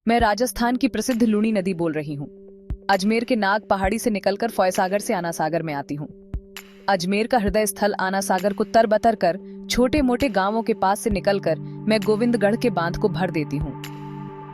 मैं राजस्थान की प्रसिद्ध लूनी नदी बोल रही हूँ। अजमेर के नाग पहाड़ी से निकलकर फॉयसागर से आना सागर में आती हूँ। अजमेर का हृदय स्थल आना सागर को तरबतर कर छोटे मोटे गांवों के पास से निकलकर मैं गोविंदगढ़ के बांध को भर देती हूँ।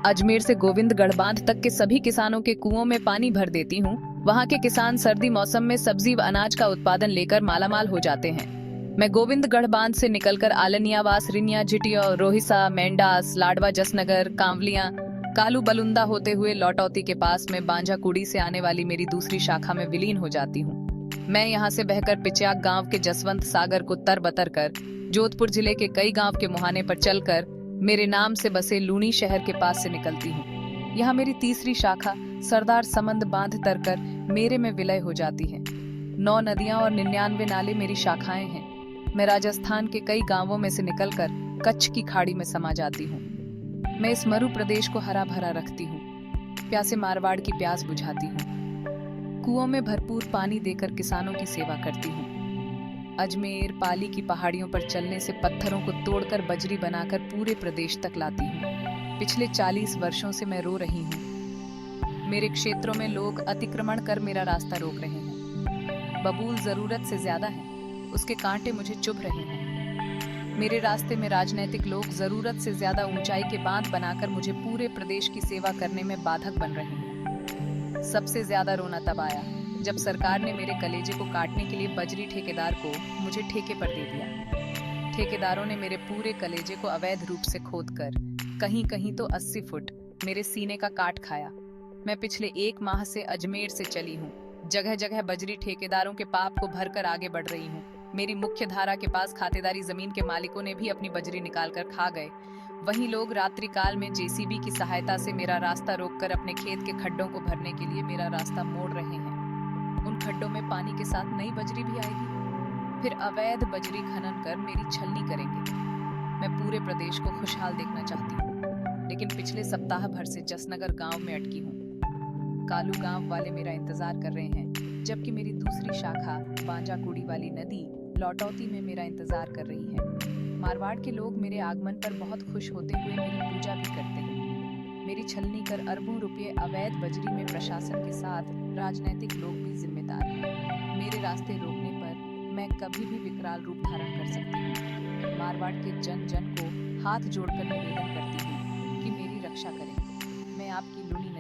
अजमेर से गोविंदगढ़ बांध तक के सभी किसानों के कुओं में पानी भर देती हूँ। वहाँ के किसान सर्दी मौसम में सब्जी व अनाज का उत्पादन लेकर मालामाल हो जाते हैं। मैं गोविंदगढ़ बांध से निकलकर आलनियावास, रिनिया, जिटिया, रोहिसा, मेंडास, लाडवा, जसनगर, कांवलिया, कालू बलुंदा होते हुए लौटौती के पास में बांजाकुड़ी से आने वाली मेरी दूसरी शाखा में विलीन हो जाती हूँ। मैं यहाँ से बहकर पिच्याक गांव के जसवंत सागर को तरबतर कर जोधपुर जिले के कई गांव के मुहाने पर चलकर मेरे नाम से बसे लूनी शहर के पास से निकलती हूँ। यहाँ मेरी तीसरी शाखा सरदार समंद बांध तरकर मेरे में विलय हो जाती है। 9 नदियां और 99 नाले मेरी शाखाएं हैं। मैं राजस्थान के कई गांवों में से निकलकर कच्छ की खाड़ी में समा जाती हूँ। मैं इस मरु प्रदेश को हरा भरा रखती हूँ। प्यासे मारवाड़ की प्यास बुझाती हूँ। कुओं में भरपूर पानी देकर किसानों की सेवा करती हूँ। अजमेर पाली की पहाड़ियों पर चलने से पत्थरों को तोड़कर बजरी बनाकर पूरे प्रदेश तक लाती हूँ। पिछले 40 वर्षों से मैं रो रही हूँ। मेरे क्षेत्रों में लोग अतिक्रमण कर मेरा रास्ता रोक रहे हैं। बबूल जरूरत से ज्यादा है, उसके कांटे मुझे चुभ रहे हैं। मेरे रास्ते में राजनीतिक लोग जरूरत से ज्यादा ऊंचाई के बांध बनाकर मुझे पूरे प्रदेश की सेवा करने में बाधक बन रहे हैं। सबसे ज्यादा रोना तब आया जब सरकार ने मेरे कलेजे को काटने के लिए बजरी ठेकेदार को मुझे ठेके पर दे दिया। ठेकेदारों ने मेरे पूरे कलेजे को अवैध रूप से खोदकर कहीं कहीं तो 80 फुट मेरे सीने का काट खाया। मैं पिछले 1 माह से अजमेर से चली हूँ। जगह जगह बजरी ठेकेदारों के पाप को भरकर आगे बढ़ रही हूँ। मेरी मुख्य धारा के पास खातेदारी जमीन के मालिकों ने भी अपनी बजरी निकालकर खा गए। वहीं लोग रात्रि काल में जेसीबी की सहायता से मेरा रास्ता रोककर अपने खेत के खड्डों को भरने के लिए मेरा रास्ता मोड़ रहे हैं। उन खड्डों में पानी के साथ नई बजरी भी आएगी। फिर अवैध बजरी खनन कर मेरी छलनी करेंगे। मैं पूरे प्रदेश को खुशहाल देखना चाहती हूँ, लेकिन पिछले सप्ताह भर से जसनगर गांव में अटकी हूँ। कालू गांव वाले मेरा इंतजार कर रहे हैं, जबकि मेरी दूसरी शाखा बांजाकुड़ी वाली नदी लौटौती में मेरा इंतजार कर रही है। मारवाड़ के लोग मेरे आगमन पर बहुत खुश होते हुए मेरी पूजा भी करते हैं। मेरी छलनी कर अरबों रुपये अवैध बजरी में प्रशासन के साथ राजनीतिक लोग भी जिम्मेदार हैं। मेरे रास्ते रोकने पर मैं कभी भी विकराल रूप धारण कर सकती हूँ। मारवाड़ के जन जन को हाथ जोड़कर निवेदन करती हूँ कि मेरी रक्षा करें। मैं आपकी लूनी